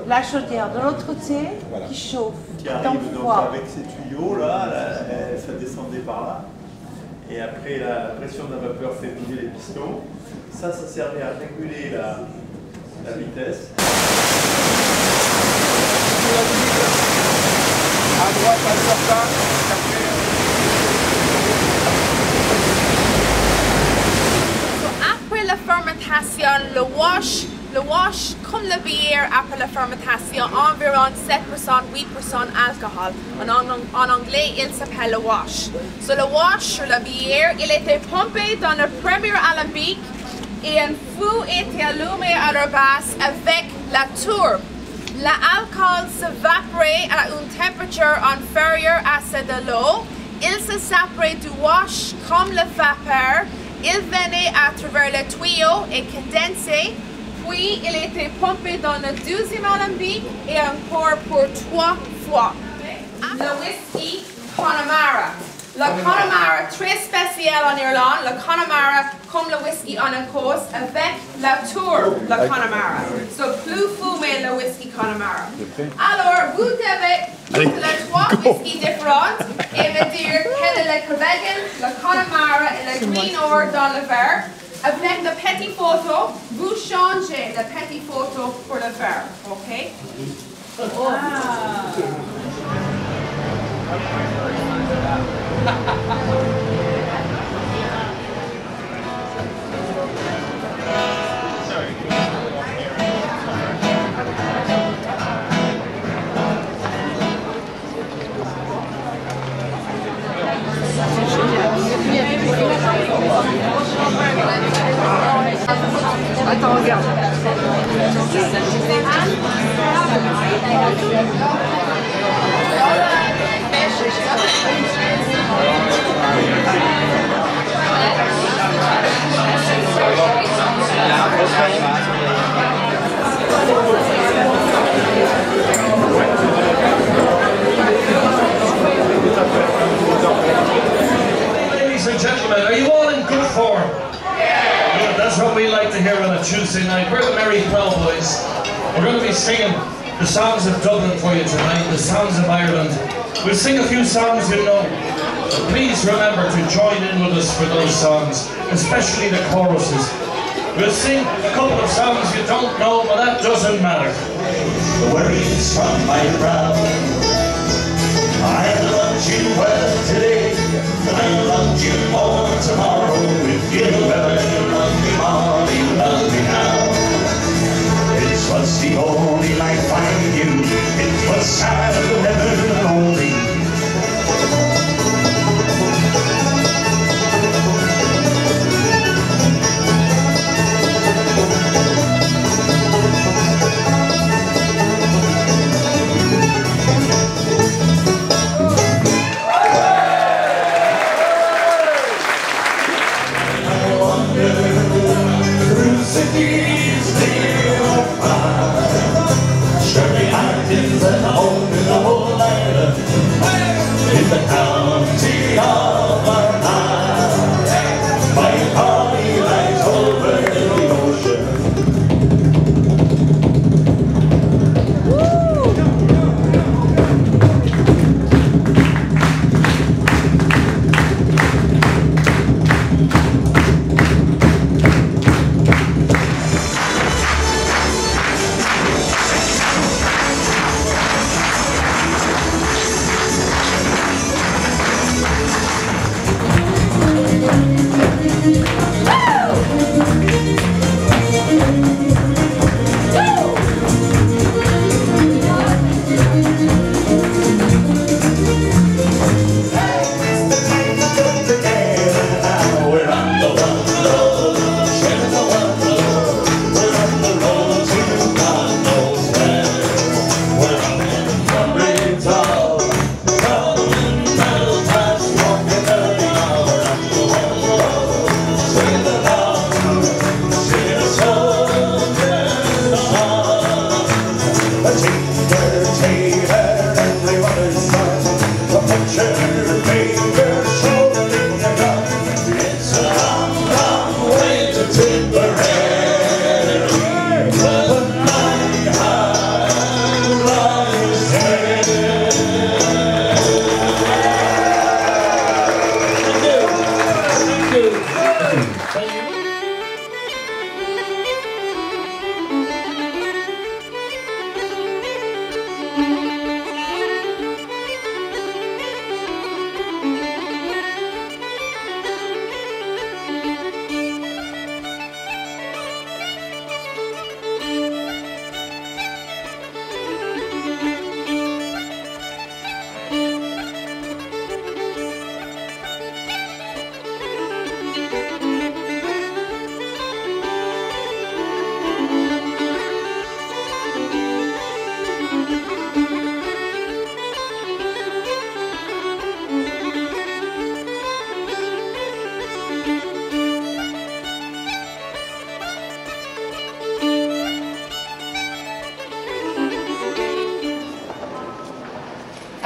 la chaudière de l'autre côté qui chauffe. Qui arrive donc avec ces tuyaux là, ça descendait par là. Et après la pression de la vapeur fait bouger les pistons. Ça servait à réguler la vitesse. À droite, à sortant, après la fermentation, le wash, comme le bière après la fermentation, environ 7%, 8% alcool. En anglais, il s'appelle le wash. So, le wash sur la bière, il était pompé dans le premier alambic et un feu était allumé à la base avec la tourbe. L'alcool s'évaporait à une température inférieure à celle de l'eau. Il se séparait du wash comme le vapeur. Il venait à travers le tuyau et condensé. Puis, il était pompé dans le deuxième alambic et encore pour 3 fois. Le whisky Connemara. Le Connemara, très spécial en Irlande. Le Connemara, comme le whisky en Écosse, avec la tourbe, le Connemara. So, plus fumé le whisky Connemara. Alors, vous devez les 3 whiskies différents et me dire quel est le Craigavon, le Connemara et le Green Ore dans le verre. Avec le petit photo, vous changez le petit photo pour le verre, ok? Attends, regarde. Ladies and gentlemen, are you all in good form? Yeah. That's what we like to hear on a Tuesday night. We're the Merry Proud Boys. We're going to be singing the songs of Dublin for you tonight, the songs of Ireland. We'll sing a few songs you know. So please remember to join in with us for those songs, especially the choruses. We'll sing a couple of songs you don't know, but that doesn't matter. The worries from my brow. I loved you well today, and I loved you more tomorrow. If you ever loved me more, you love me now. It was the only life I knew. It was sad and lonely. Through cities near or far,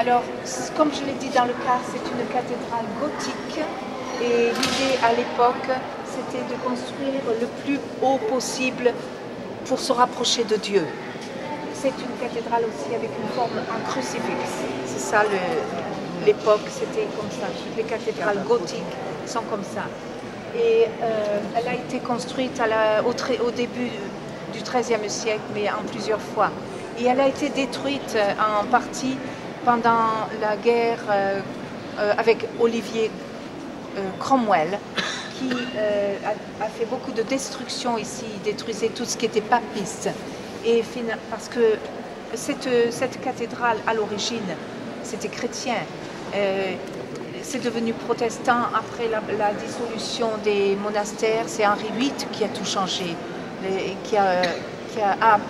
Alors, comme je l'ai dit dans le cas, c'est une cathédrale gothique et l'idée à l'époque, c'était de construire le plus haut possible pour se rapprocher de Dieu. C'est une cathédrale aussi avec une forme, un crucifix. C'est ça l'époque, c'était comme ça. Toutes les cathédrales gothiques sont comme ça. Et elle a été construite au début du XIIIe siècle, mais en plusieurs fois. Et elle a été détruite en partie pendant la guerre avec Olivier Cromwell, qui a fait beaucoup de destruction ici, il détruisait tout ce qui était papiste. Et parce que cette cathédrale, à l'origine, c'était chrétien. C'est devenu protestant après la dissolution des monastères. C'est Henri VIII qui a tout changé, qui a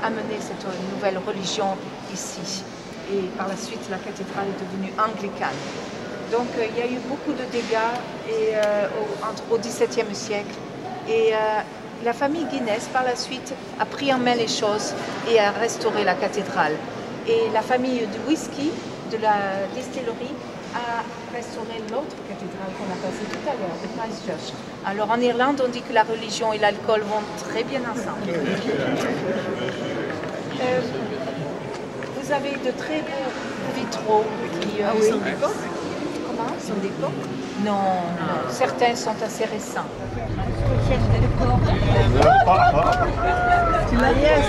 amené cette nouvelle religion ici. Et par la suite, la cathédrale est devenue anglicane. Donc il y a eu beaucoup de dégâts au XVIIe siècle. Et la famille Guinness, par la suite, a pris en main les choses et a restauré la cathédrale. Et la famille du whisky, de la distillerie, a restauré l'autre cathédrale qu'on a passée tout à l'heure, de Christchurch. Alors en Irlande, on dit que la religion et l'alcool vont très bien ensemble. Vous avez de très beaux vitraux qui... Ils sont d'époque? Comment? Ils sont d'époque? Non, non, certains sont assez récents. Tu l'as? Yes,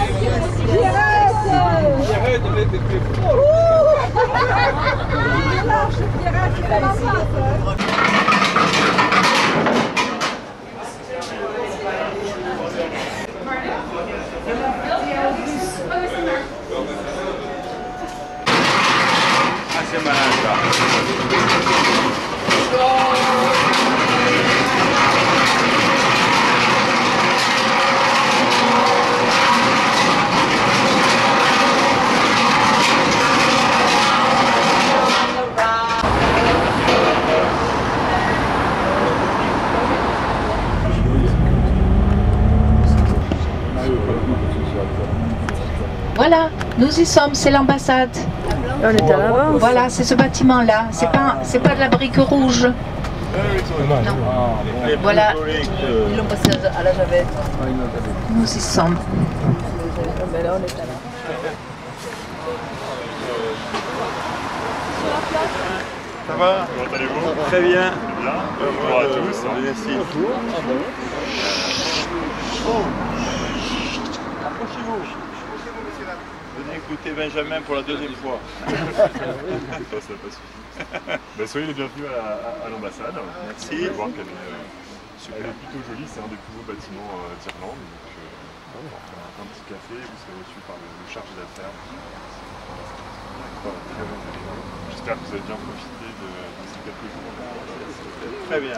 c'est malin ça. Voilà, nous y sommes, c'est l'ambassade. On est à l'avance. Voilà, c'est ce bâtiment-là. C'est pas de la brique rouge. Non. Voilà l'ambassade à la Javette. Nous y sommes. Mais là, on est à l'avance. Ça va? Comment allez-vous? Très bien. Bien. Bonjour à tous. Merci. Approchez-vous. Venez écouter Benjamin pour la deuxième fois. Ça pas suffit. Soyez les bienvenus à l'ambassade. Merci. Vous allez voir qu'elle est plutôt jolie, c'est un des plus beaux bâtiments d'Irlande. Donc, un petit café, vous serez reçu par le chargé d'affaires. J'espère que vous avez bien profité de ces quelques jours. Très bien.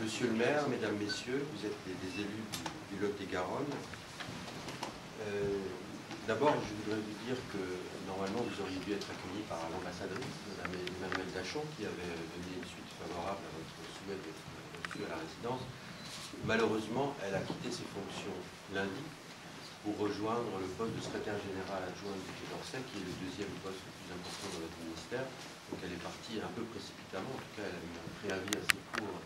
Monsieur le maire, mesdames, messieurs, vous êtes des élus du Lot-et-Garonne. D'abord, je voudrais vous dire que normalement vous auriez dû être accueillis par l'ambassadrice, Mme Emmanuelle Dachon, qui avait donné une suite favorable à votre souhait d'être reçu à la résidence. Malheureusement, elle a quitté ses fonctions lundi pour rejoindre le poste de secrétaire général adjoint du Quai d'Orsay, qui est le deuxième poste le plus important de votre ministère. Donc elle est partie un peu précipitamment, en tout cas elle a eu un préavis assez court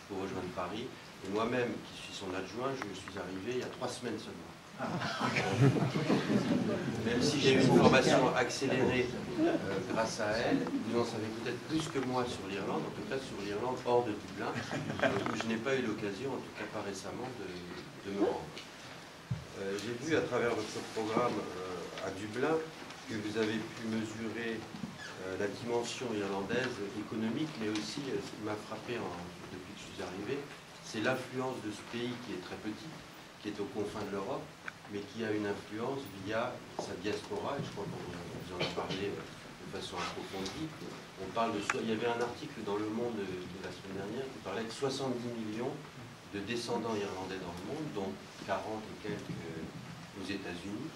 pour rejoindre Paris. Et moi-même, qui suis son adjoint, je suis arrivé il y a 3 semaines seulement. Même si j'ai eu une formation accélérée grâce à elle, vous en savez peut-être plus que moi sur l'Irlande, en tout cas sur l'Irlande hors de Dublin, où je n'ai pas eu l'occasion, en tout cas pas récemment, de me rendre. J'ai vu à travers votre programme à Dublin que vous avez pu mesurer la dimension irlandaise économique, mais aussi, ce qui m'a frappé depuis que je suis arrivé, c'est l'influence de ce pays qui est très petit, qui est aux confins de l'Europe, mais qui a une influence via sa diaspora, et je crois qu'on vous en a parlé de façon approfondie. Il y avait un article dans Le Monde de la semaine dernière qui parlait de 70 millions de descendants irlandais dans le monde, dont 40 et quelques aux États-Unis.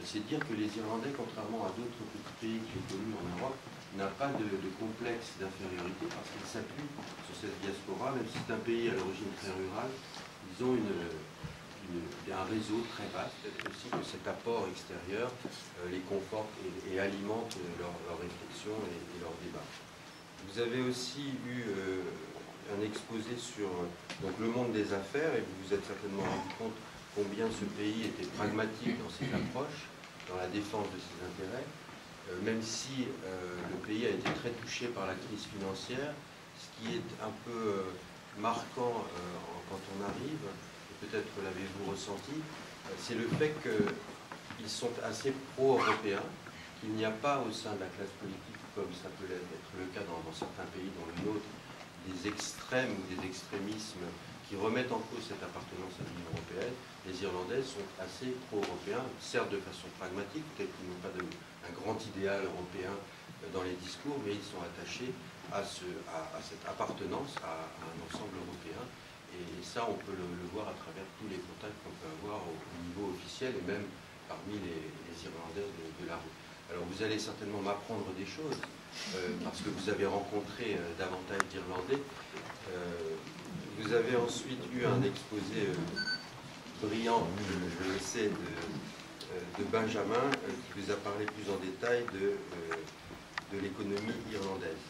C'est dire que les Irlandais, contrairement à d'autres petits pays que j'ai connus en Europe, n'a pas de complexe d'infériorité parce qu'il s'appuie sur cette diaspora, même si c'est un pays à l'origine très rural, ils ont un réseau très vaste, peut-être aussi que cet apport extérieur les conforte et alimente leur réflexion et leur débat. Vous avez aussi eu un exposé sur donc, le monde des affaires, et vous vous êtes certainement rendu compte combien ce pays était pragmatique dans ses approches, dans la défense de ses intérêts, même si le pays a été très touché par la crise financière. Ce qui est un peu marquant quand on arrive, et peut-être l'avez-vous ressenti, c'est le fait qu'ils sont assez pro-européens, qu'il n'y a pas au sein de la classe politique, comme ça peut être le cas dans certains pays, dont le nôtre, des extrêmes ou des extrémismes qui remettent en cause cette appartenance à l'Union européenne. Les Irlandais sont assez pro-européens, certes de façon pragmatique, peut-être qu'ils n'ont pas un grand idéal européen dans les discours, mais ils sont attachés à cette appartenance à un ensemble européen. Et ça, on peut le voir à travers tous les contacts qu'on peut avoir au niveau officiel et même parmi les Irlandais de la rue. Alors vous allez certainement m'apprendre des choses, parce que vous avez rencontré davantage d'Irlandais. Vous avez ensuite eu un exposé brillant, je le sais, de Benjamin, qui vous a parlé plus en détail de l'économie irlandaise.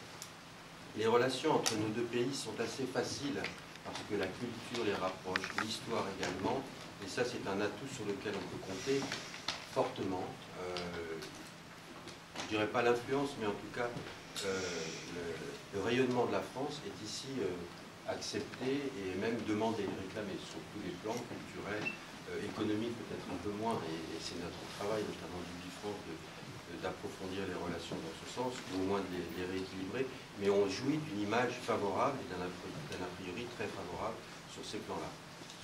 Les relations entre nos deux pays sont assez faciles, parce que la culture les rapproche, l'histoire également, et ça c'est un atout sur lequel on peut compter fortement. Je ne dirais pas l'influence, mais en tout cas le rayonnement de la France est ici accepté et même demandé, réclamé sur tous les plans culturels, économiques peut-être un peu moins, et c'est notre travail, notamment du BIFRANCE, d'approfondir les relations dans ce sens, ou au moins de les rééquilibrer, mais on jouit d'une image favorable et d'un a priori très favorable sur ces plans-là.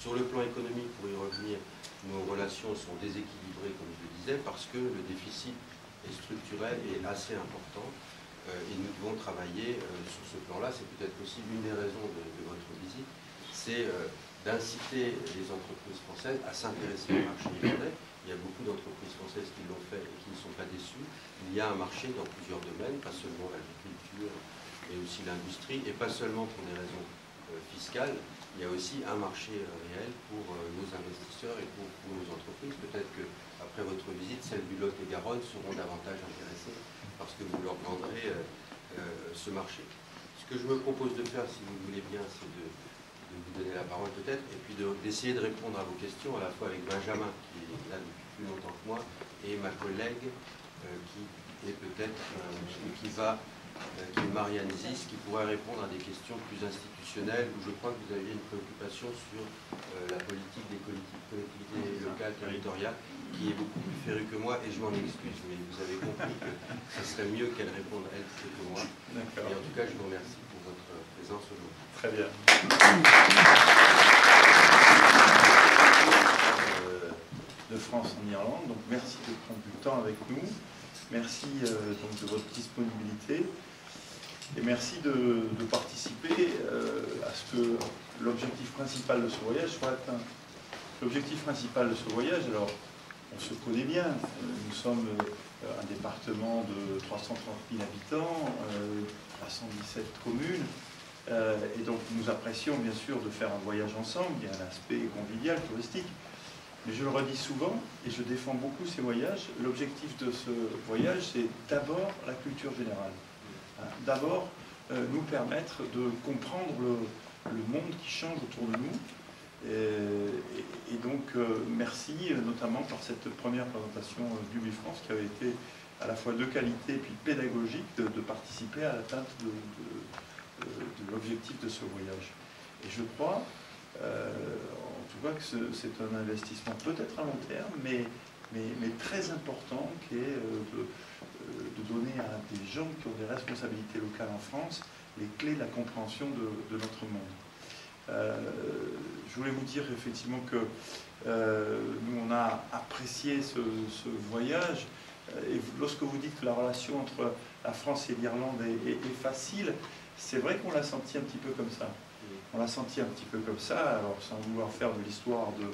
Sur le plan économique, pour y revenir, nos relations sont déséquilibrées, comme je le disais, parce que le déficit structurel est assez important et nous devons travailler sur ce plan-là. C'est peut-être aussi l'une des raisons de votre visite, c'est d'inciter les entreprises françaises à s'intéresser au marché irlandais. Il y a beaucoup d'entreprises françaises qui l'ont fait et qui ne sont pas déçues. Il y a un marché dans plusieurs domaines, pas seulement l'agriculture, mais aussi l'industrie, et pas seulement pour des raisons fiscales. Il y a aussi un marché réel pour nos investisseurs et pour nos entreprises. Peut-être qu'après votre visite, celles du Lot et Garonne seront davantage intéressées parce que vous leur vendrez ce marché. Ce que je me propose de faire, si vous voulez bien, c'est de vous donner la parole peut-être, et puis d'essayer de répondre à vos questions, à la fois avec Benjamin, qui est là depuis plus longtemps que moi, et ma collègue, qui est peut-être, qui est Marianne Ziz, qui pourrait répondre à des questions plus institutionnelles, où je crois que vous aviez une préoccupation sur la politique des collectivités locales, territoriales, qui est beaucoup plus férue que moi, et je m'en excuse, mais vous avez compris que ce serait mieux qu'elle réponde elle plutôt que moi. Et en tout cas, je vous remercie pour votre présence aujourd'hui. Très bien. De France en Irlande, donc merci de prendre du temps avec nous, merci donc de votre disponibilité et merci de participer à ce que l'objectif principal de ce voyage soit atteint. L'objectif principal de ce voyage, alors on se connaît bien, nous sommes un département de 330 000 habitants, 317 communes, et donc nous apprécions bien sûr de faire un voyage ensemble, il y a un aspect convivial, touristique. Mais je le redis souvent, et je défends beaucoup ces voyages, l'objectif de ce voyage, c'est d'abord la culture générale. D'abord, nous permettre de comprendre le monde qui change autour de nous. Et donc, merci notamment par cette première présentation du BIFRANCE qui avait été à la fois de qualité et puis pédagogique de participer à l'atteinte de l'objectif de ce voyage. Et je crois... en tout cas que c'est un investissement peut-être à long terme, mais très important, qui est de donner à des gens qui ont des responsabilités locales en France les clés de la compréhension de notre monde. Je voulais vous dire effectivement que nous on a apprécié ce voyage, et lorsque vous dites que la relation entre la France et l'Irlande est facile, c'est vrai qu'on l'a senti un petit peu comme ça. On l'a senti un petit peu comme ça, alors sans vouloir faire de l'histoire de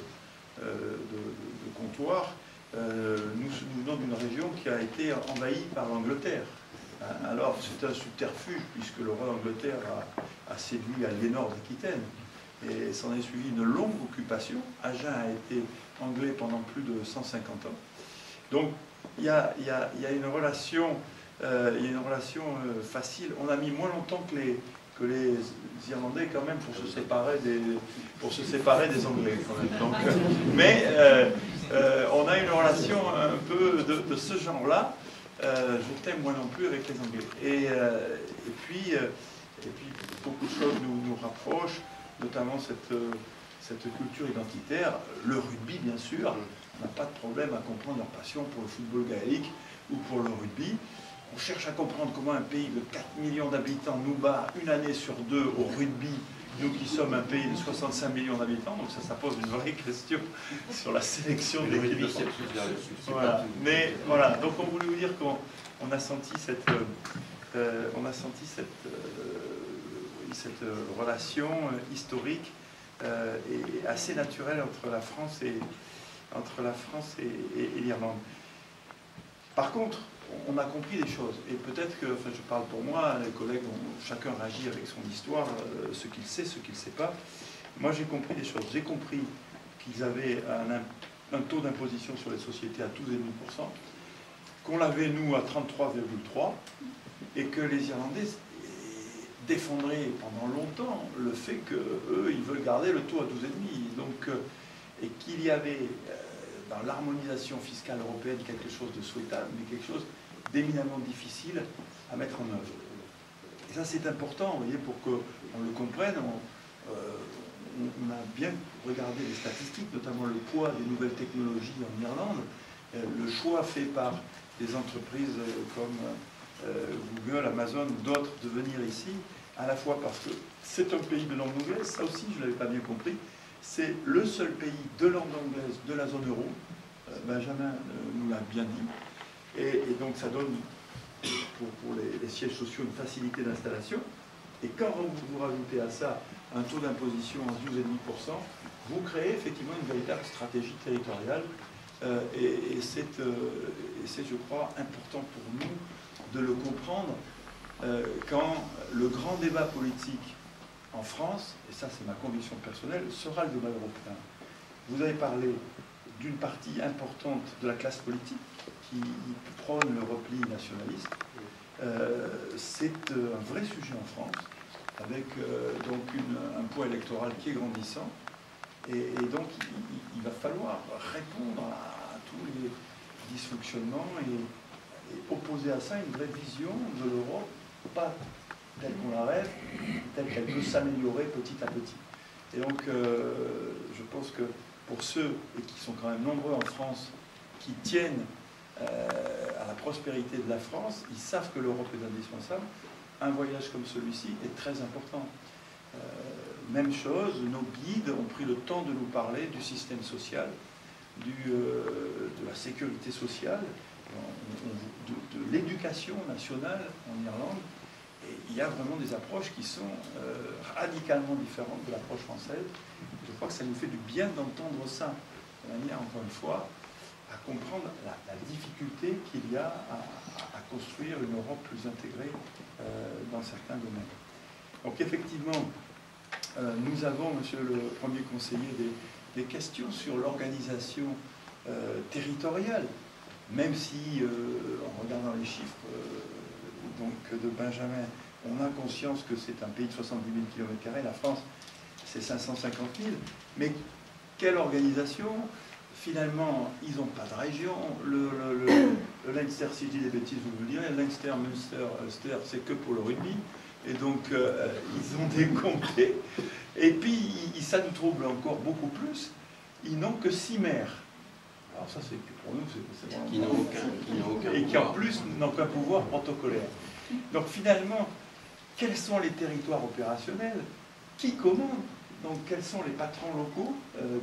comptoir, nous venons d'une région qui a été envahie par l'Angleterre. Alors c'est un subterfuge, puisque le roi d'Angleterre a séduit Aliénor d'Aquitaine. Et s'en est suivi une longue occupation. Agen a été anglais pendant plus de 150 ans. Donc il y a une relation, facile. On a mis moins longtemps que les Irlandais quand même pour se séparer des Anglais quand même. Donc, mais on a une relation un peu de ce genre-là. Je t'aime moi non plus avec les Anglais. Et puis beaucoup de choses nous rapprochent, notamment cette culture identitaire, le rugby bien sûr. On n'a pas de problème à comprendre leur passion pour le football gaélique ou pour le rugby. On cherche à comprendre comment un pays de 4 millions d'habitants nous bat une année sur deux au rugby, nous qui sommes un pays de 65 millions d'habitants, donc ça pose une vraie question sur la sélection de l'équipe de France. Voilà. Mais voilà, donc on voulait vous dire qu'on a senti cette relation historique et assez naturelle entre la France et l'Irlande. Par contre, on a compris des choses, et peut-être que, enfin je parle pour moi, les collègues, chacun réagit avec son histoire, ce qu'il sait, ce qu'il ne sait pas. Moi j'ai compris des choses. J'ai compris qu'ils avaient un taux d'imposition sur les sociétés à 12,5%, qu'on l'avait nous à 33,3%, et que les Irlandais défendraient pendant longtemps le fait qu'eux, ils veulent garder le taux à 12,5%. Donc, et qu'il y avait dans l'harmonisation fiscale européenne quelque chose de souhaitable, mais quelque chose d'éminemment difficile à mettre en œuvre. Et ça c'est important, vous voyez, pour qu'on le comprenne. On a bien regardé les statistiques, notamment le poids des nouvelles technologies en Irlande, le choix fait par des entreprises comme Google, Amazon ou d'autres de venir ici, à la fois parce que c'est un pays de langue anglaise, ça aussi je ne l'avais pas bien compris. C'est le seul pays de langue anglaise de la zone euro. Benjamin nous l'a bien dit. Et donc ça donne pour les sièges sociaux une facilité d'installation. Et quand vous rajoutez à ça un taux d'imposition à 12,5%, vous créez effectivement une véritable stratégie territoriale. Et c'est, je crois, important pour nous de le comprendre quand le grand débat politique en France, et ça c'est ma conviction personnelle, sera le débat européen. Vous avez parlé d'une partie importante de la classe politique qui prône le repli nationaliste. C'est un vrai sujet en France, avec donc un poids électoral qui est grandissant. Et donc il va falloir répondre à tous les dysfonctionnements et opposer à ça une vraie vision de l'Europe, pas telle qu'on la rêve, telle qu'elle peut s'améliorer petit à petit. Et donc, je pense que pour ceux, et qui sont quand même nombreux en France, qui tiennent à la prospérité de la France, ils savent que l'Europe est indispensable. Un voyage comme celui-ci est très important. Même chose, nos guides ont pris le temps de nous parler du système social, de la sécurité sociale, de l'éducation nationale en Irlande. Et il y a vraiment des approches qui sont radicalement différentes de l'approche française. Je crois que ça nous fait du bien d'entendre ça, de manière, encore une fois, à comprendre la difficulté qu'il y a à construire une Europe plus intégrée dans certains domaines. Donc effectivement, nous avons, monsieur le Premier conseiller, des questions sur l'organisation territoriale, même si, en regardant les chiffres donc de Benjamin, on a conscience que c'est un pays de 70 000 km², la France c'est 550 000, mais quelle organisation? Finalement, ils n'ont pas de région. Le Leinster, si je dis des bêtises, vous me le direz, Leinster, Munster, Ulster, c'est que pour le rugby, et donc ils ont des comtés, et puis ça nous trouble encore beaucoup plus, ils n'ont que 6 maires. Alors ça, c'est pour nous, c'est vraiment... Qui n'ont aucun et qui en plus n'ont qu'un pouvoir protocolaire. Donc finalement, quels sont les territoires opérationnels? Qui commande? Donc quels sont les patrons locaux,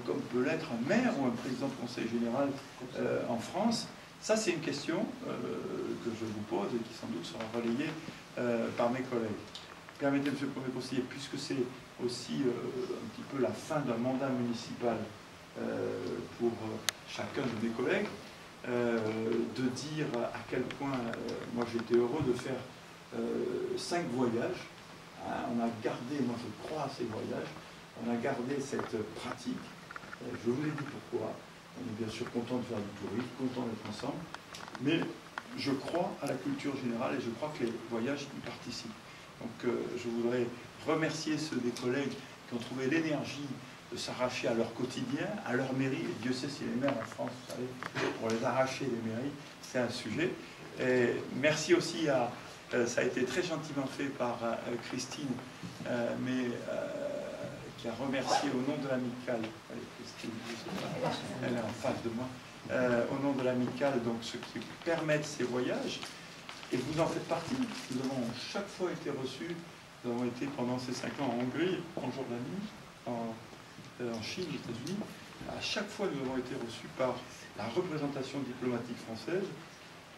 comme peut l'être un maire ou un président de conseil général en France? Ça, c'est une question que je vous pose et qui sans doute sera relayée par mes collègues. Permettez, monsieur le Premier conseiller, puisque c'est aussi un petit peu la fin d'un mandat municipal pour chacun de mes collègues, de dire à quel point moi j'étais heureux de faire 5 voyages. Hein, on a gardé, moi je crois, à ces voyages. on a gardé cette pratique. Je vous ai dit pourquoi. On est bien sûr content de faire du tourisme, content d'être ensemble, mais je crois à la culture générale et je crois que les voyages y participent. Donc je voudrais remercier ceux des collègues qui ont trouvé l'énergie de s'arracher à leur quotidien, à leur mairie. Et Dieu sait si les maires en France, vous savez, pour les arracher les mairies, c'est un sujet. Et merci aussi à... ça a été très gentiment fait par Christine, qui a remercié au nom de l'amicale. Christine, elle est en face de moi. Au nom de l'amicale, donc ceux qui permettent ces voyages. Et vous en faites partie. Nous avons chaque fois été reçus. Nous avons été pendant ces 5 ans en Hongrie, en Jordanie, en Chine, aux États-Unis. À chaque fois, nous avons été reçus par la représentation diplomatique française.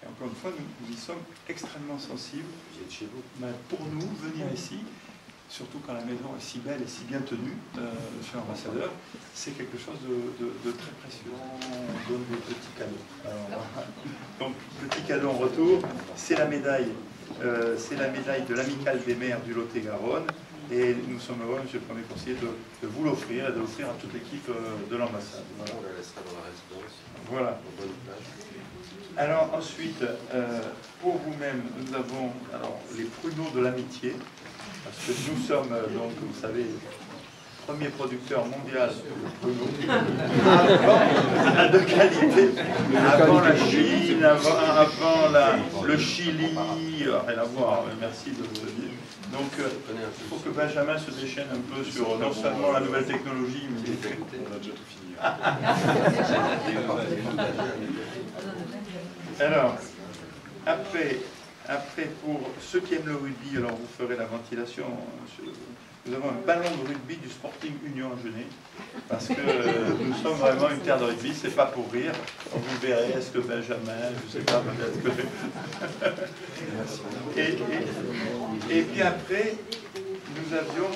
Et encore une fois, nous y sommes extrêmement sensibles. Mais pour nous, venir ici, surtout quand la maison est si belle et si bien tenue, monsieur l'ambassadeur, c'est quelque chose de très précieux. On donne des petits cadeaux. Alors, donc, petit cadeau en retour, c'est la médaille de l'amicale des maires du Lot-et-Garonne. Et nous sommes heureux, monsieur le Premier conseiller, de vous l'offrir et de l'offrir à toute l'équipe de l'ambassade. Voilà. On la laissera dans la résidence. Voilà. En bonne place. Alors ensuite, pour vous-même, nous avons les pruneaux de l'amitié, parce que nous sommes, donc, vous savez, premier producteur mondial de pruneaux, de qualité, avant la Chine, avant le Chili, rien à voir, merci de le dire. Donc il faut que Benjamin se déchaîne un peu sur non seulement la nouvelle technologie, mais... On a déjà tout fini. Alors, après, pour ceux qui aiment le rugby, alors vous ferez la ventilation. Nous avons un ballon de rugby du Sporting Union à Genève, parce que nous sommes vraiment une terre de rugby, c'est pas pour rire. Vous verrez, est-ce que Benjamin, je sais pas, peut-être que... Et puis après, nous avions,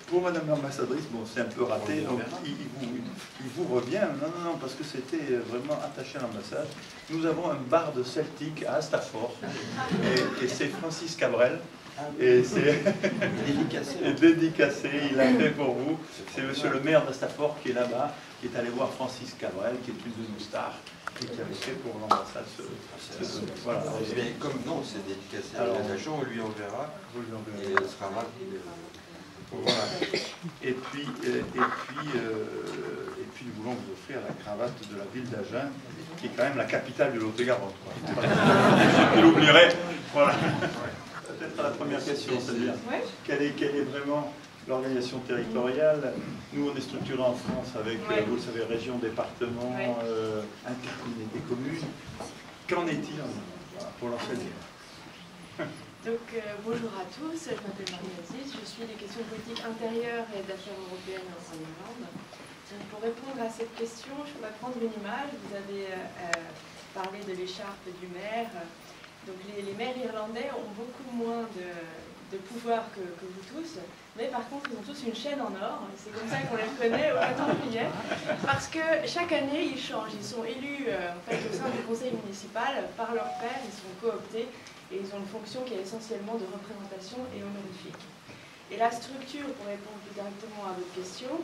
pour Madame l'ambassadrice, bon c'est un peu raté, donc il vous revient, non, parce que c'était vraiment attaché à l'ambassade. Nous avons un bar de celtique à Astafort, et c'est Francis Cabrel. Et c'est dédicacé, il l'a fait pour vous. C'est monsieur le maire d'Astafort qui est là-bas, qui est allé voir Francis Cabrel, qui est une de nos stars, et qui avait fait pour l'ambassade voilà. Comme non, c'est dédicacé à l'agent, on lui enverra, et elle sera ravie. Voilà. Et puis nous voulons vous offrir la cravate de la ville d'Agen, qui est quand même la capitale du Lot-et-Garonne. Je l'oublierai. Voilà. Peut-être la première question, c'est-à-dire quelle est vraiment l'organisation territoriale. Nous, on est structuré en France avec, vous le savez, région, département, intercommunauté, communes. Qu'en est-il pour l'enseigner? Donc, bonjour à tous, je m'appelle Marie-Aziz, je suis des questions politiques intérieures et d'affaires européennes en Irlande. Donc, pour répondre à cette question, je pourrais prendre une image. Vous avez parlé de l'écharpe du maire. Donc les maires irlandais ont beaucoup moins de pouvoir que vous tous, mais par contre ils ont tous une chaîne en or, c'est comme ça qu'on les reconnaît au 14 juillet, parce que chaque année ils changent, ils sont élus en fait, au sein du conseil municipal par leur père, ils sont cooptés et ils ont une fonction qui est essentiellement de représentation et honorifique. Et la structure, pour répondre plus directement à votre question,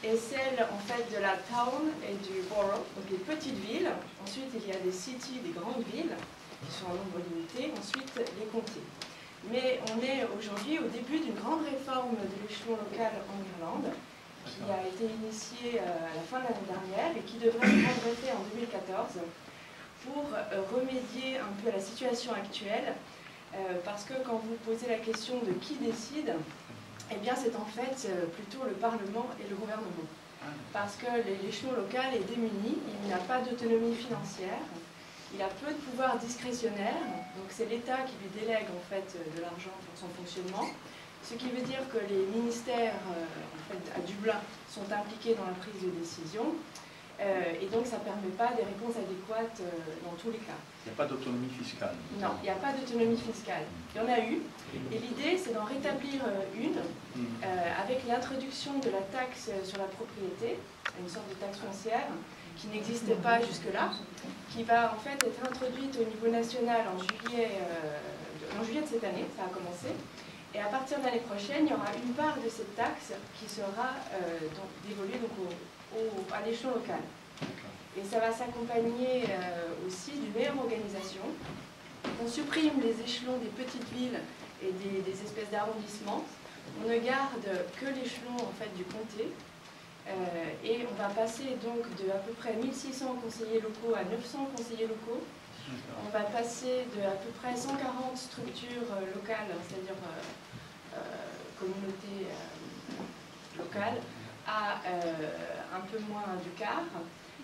est celle en fait de la town et du borough, donc les petites villes. Ensuite il y a des cities, des grandes villes, qui sont en nombre limité, ensuite les comtés. Mais on est aujourd'hui au début d'une grande réforme de l'échelon local en Irlande, qui a été initiée à la fin de l'année dernière et qui devrait prendre effet en 2014 pour remédier un peu à la situation actuelle, parce que quand vous posez la question de qui décide, eh bien c'est en fait plutôt le Parlement et le gouvernement. Parce que l'échelon local est démuni, il n'a pas d'autonomie financière, il a peu de pouvoir discrétionnaire, donc c'est l'État qui lui délègue en fait de l'argent pour son fonctionnement, ce qui veut dire que les ministères en fait, à Dublin sont impliqués dans la prise de décision, et donc ça ne permet pas des réponses adéquates dans tous les cas. Il n'y a pas d'autonomie fiscale. Non, il n'y a pas d'autonomie fiscale. Il y en a eu, et l'idée c'est d'en rétablir une avec l'introduction de la taxe sur la propriété, une sorte de taxe foncière, qui n'existait pas jusque-là, qui va en fait être introduite au niveau national en juillet de cette année, ça a commencé, Et à partir de l'année prochaine, il y aura une part de cette taxe qui sera dévolue à l'échelon local. Et ça va s'accompagner aussi d'une meilleure organisation. On supprime les échelons des petites villes et des espèces d'arrondissements. On ne garde que l'échelon en fait, du comté. Et on va passer donc de à peu près 1600 conseillers locaux à 900 conseillers locaux. On va passer de à peu près 140 structures locales, c'est-à-dire communautés locales, à un peu moins du quart.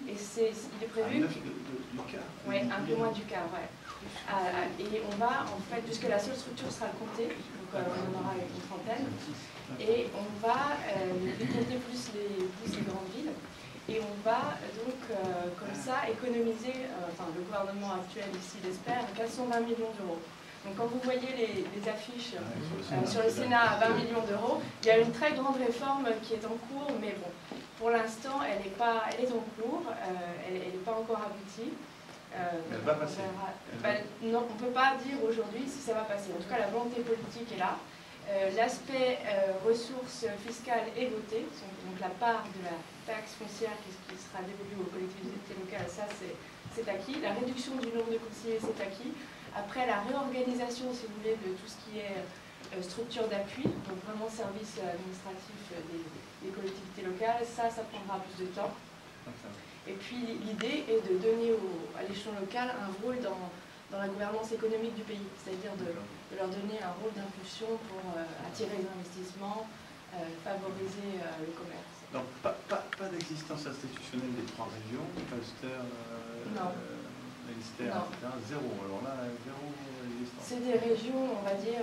Et il est prévu... Oui, un peu moins du quart, ouais. Et on va, en fait, puisque la seule structure sera le comté, donc on en aura une trentaine, et on va les comtés plus les grandes villes, et on va donc, comme ça, économiser, enfin le gouvernement actuel ici l'espère, 420 millions d'euros. Donc quand vous voyez les affiches sur le Sénat à 20 millions d'euros, il y a une très grande réforme qui est en cours, mais bon, pour l'instant, elle est en cours, elle n'est pas encore aboutie. Elle va passer. Non, on ne peut pas dire aujourd'hui si ça va passer. En tout cas, la volonté politique est là. L'aspect ressources fiscales est voté. Donc la part de la taxe foncière qui sera dévolue aux collectivités locales, ça c'est acquis. La réduction du nombre de conseillers, c'est acquis. Après, la réorganisation, si vous voulez, de tout ce qui est structure d'appui, donc vraiment service administratif des collectivités locales, ça prendra plus de temps. Et puis l'idée est de donner à l'échelon local un rôle dans la gouvernance économique du pays, c'est-à-dire de leur donner un rôle d'impulsion pour attirer les investissements, favoriser le commerce. Donc pas d'existence institutionnelle des trois régions, Ulster, Leinster, etc. Zéro. Alors là, zéro existence. C'est des régions, on va dire,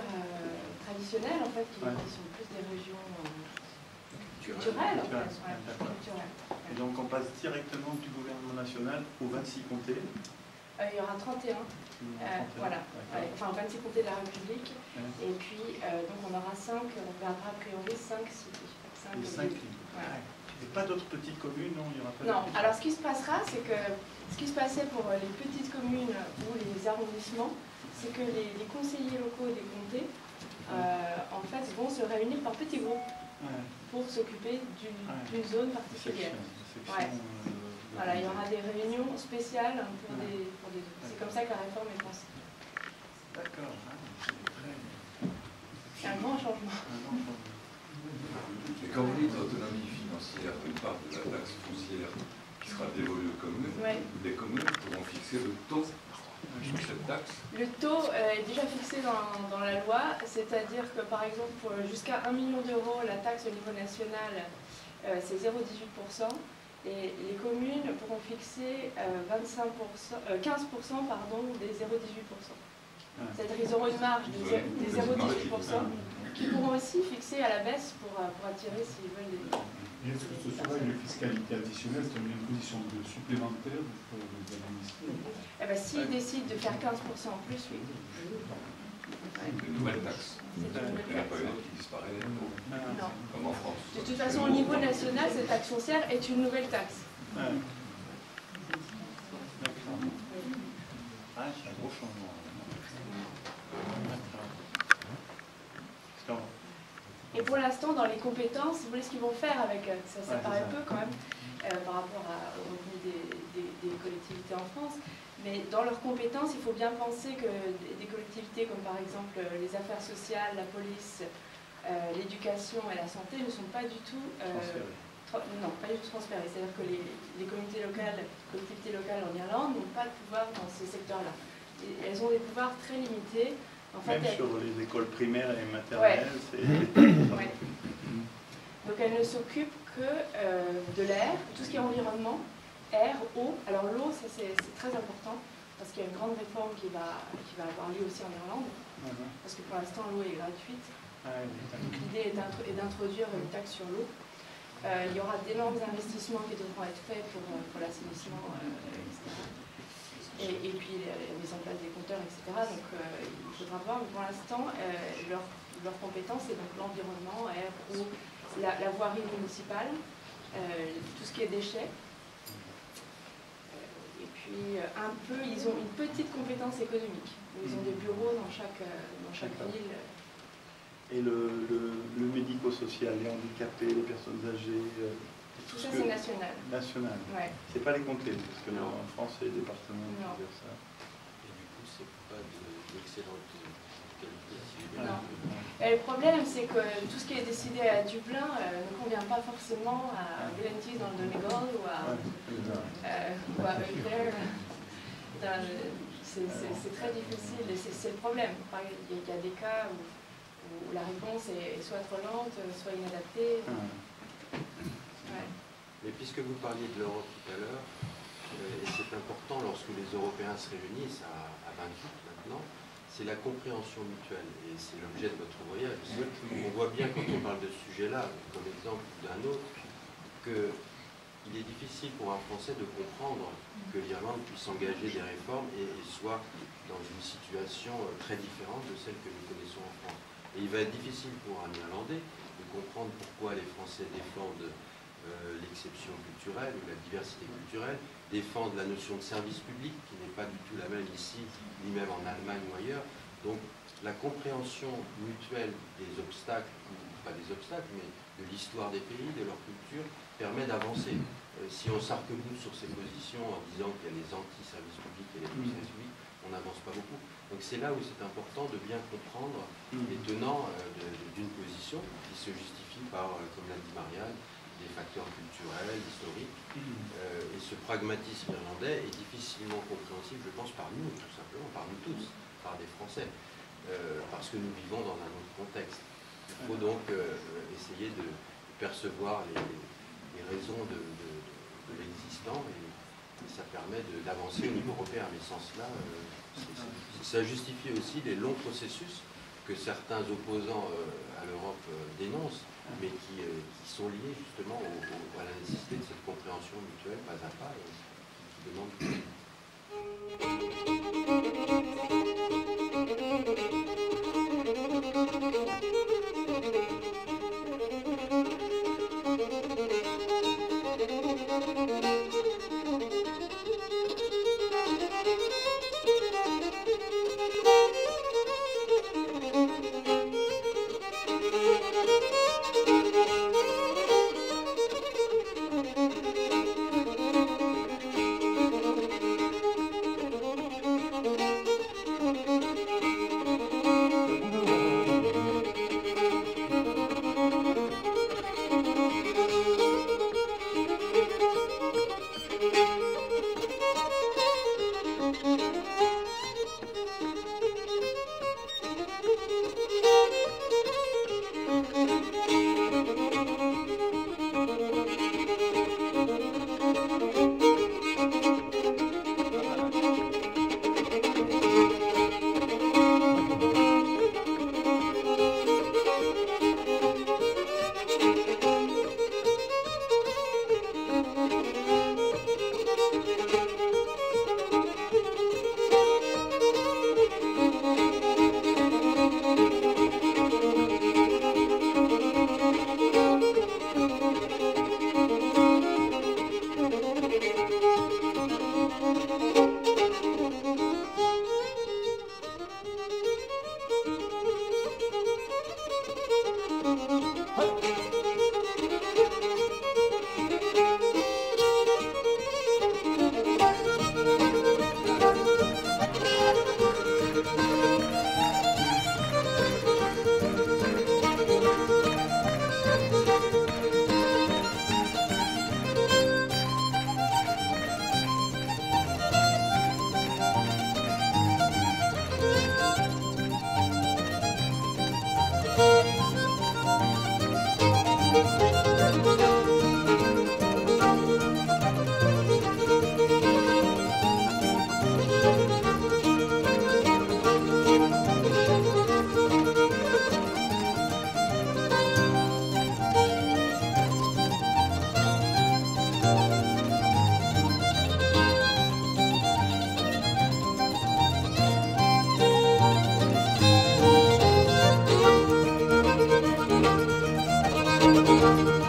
traditionnelles en fait, qui sont plus des régions culturelles. En fait. Culturelles. Et donc on passe directement du gouvernement national aux 26 comtés. Il y aura 31. Voilà. Ouais. Enfin 26 comtés de la République. Et puis donc on aura 5, on verra a priori 5 cités. 5 villes. Et pas d'autres petites communes, non? Il y aura pas. Non, alors ce qui se passera, c'est que ce qui se passait pour les petites communes ou les arrondissements, c'est que les conseillers locaux des comtés, en fait, vont se réunir par petits groupes pour s'occuper d'une zone particulière. Voilà, il y aura des réunions spéciales pour des c'est comme ça que la réforme est pensée. D'accord. C'est un grand changement. Et quand vous dites autonomie financière d'une part de la taxe foncière qui sera dévolue aux communes, les communes pourront fixer le taux sur cette taxe. Le taux est déjà fixé dans la loi, c'est-à-dire que par exemple jusqu'à 1 million d'euros, la taxe au niveau national c'est 0,18%. Et les communes pourront fixer 15% des 0,18%. C'est-à-dire qu'ils auront une marge des 0,18% qui pourront aussi fixer à la baisse pour attirer s'ils veulent des... Est-ce que ce sera une fiscalité additionnelle, c'est une imposition supplémentaire pour les administrés? Eh bien, s'ils décident de faire 15% en plus, oui. Une nouvelle taxe. Il n'y en a pas une autre qui disparaît, comme en France. De toute façon, au niveau national, cette taxe foncière est une nouvelle taxe. C'est un gros changement. Et pour l'instant, dans les compétences, vous voyez ce qu'ils vont faire avec, ça paraît peu quand même, par rapport au revenu des collectivités en France, mais dans leurs compétences, il faut bien penser que des collectivités comme par exemple les affaires sociales, la police, l'éducation et la santé ne sont pas du tout transférées. C'est-à-dire que les collectivités locales en Irlande n'ont pas de pouvoir dans ces secteurs-là. Elles ont des pouvoirs très limités. En fait, même sur les écoles primaires et maternelles, Donc elles ne s'occupent que de l'air, tout ce qui est environnement, air, eau. Alors l'eau, ça c'est très important, parce qu'il y a une grande réforme qui va avoir lieu aussi en Irlande, parce que pour l'instant l'eau est gratuite. L'idée est d'introduire une taxe sur l'eau. Il y aura d'énormes investissements qui devront être faits pour l'assainissement, etc. Et puis la mise en place des compteurs, etc. Donc il faudra voir, mais pour l'instant, leur compétence c'est donc l'environnement, air, eau, la voirie municipale, tout ce qui est déchets. Et puis ils ont une petite compétence économique. Ils ont des bureaux dans chaque ville. et le médico-social, les handicapés, les personnes âgées. Tout ça, c'est national. National. Ouais. C'est pas les comtés, parce que en France, c'est les départements qui gèrent ça. Et du coup, c'est pas d'excellente qualité. Non. Et le problème, c'est que tout ce qui est décidé à Dublin ne convient pas forcément à Blenties dans le Donegal ou à Clare. C'est très difficile et c'est le problème. Il y a des cas où la réponse est soit trop lente, soit inadaptée. Ouais. Mais puisque vous parliez de l'Europe tout à l'heure, et c'est important lorsque les Européens se réunissent à 28 maintenant, c'est la compréhension mutuelle, et c'est l'objet de votre voyage. On voit bien quand on parle de ce sujet-là, comme exemple d'un autre, qu'il est difficile pour un Français de comprendre que l'Irlande puisse engager des réformes et soit dans une situation très différente de celle que nous connaissons en France. Et il va être difficile pour un Irlandais de comprendre pourquoi les Français défendent l'exception culturelle ou la diversité culturelle, défendent la notion de service public qui n'est pas du tout la même ici, ni même en Allemagne ou ailleurs. Donc la compréhension mutuelle des obstacles, ou pas des obstacles, mais de l'histoire des pays, de leur culture, permet d'avancer. Si on s'arc-boute sur ces positions en disant qu'il y a les anti-services publics et les pro-services publics, on n'avance pas beaucoup. Donc c'est là où c'est important de bien comprendre les tenants d'une position qui se justifie par, comme l'a dit Marianne, des facteurs culturels, historiques, et ce pragmatisme irlandais est difficilement compréhensible, je pense, par nous, tout simplement, par nous tous, par des Français, parce que nous vivons dans un autre contexte. Il faut donc essayer de percevoir les raisons de l'existant, et ça permet d'avancer au niveau européen, mais sans cela, ça justifie aussi les longs processus que certains opposants à l'Europe dénoncent, mais qui sont liés justement à la nécessité de cette compréhension mutuelle pas à pas qui demande. Thank you.